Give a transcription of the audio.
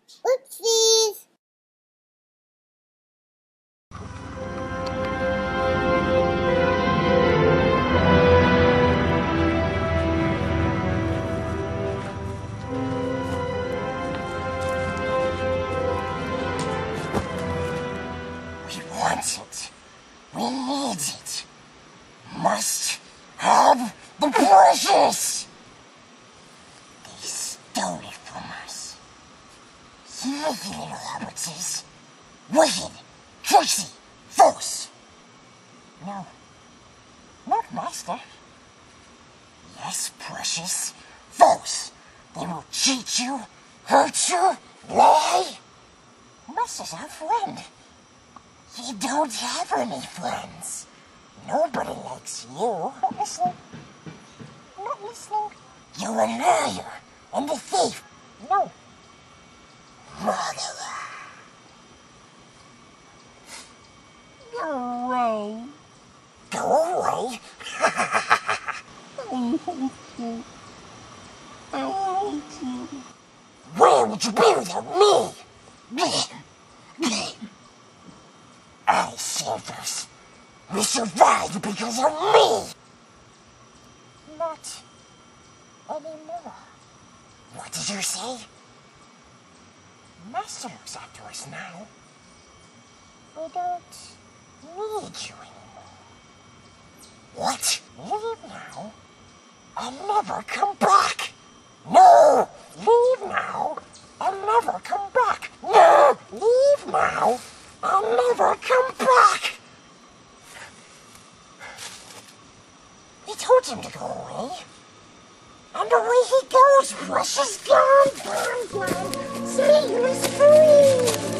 Oopsies! We want it. We need it. Must have the precious. They stole it from us. Sneaky little hobbitses. Wicked, tricksy, false. No, not master. Yes, precious, false. They will cheat you, hurt you, lie. Master's our friend. You don't have any friends. Nobody likes you. Not listening. Not listening. You're a liar and a thief. No. Murderer. Go away. Go away? I hate you. I hate you. Where would you be without me? I saved us. We survived because of me! Not anymore. What did you say? Master looks after us now. We don't need you anymore. What? Leave now and never come back! No! Leave now and never come back! No! Leave now and never come back! We told him to go away. And away he goes, precious gone, gone, gone. See, he was free.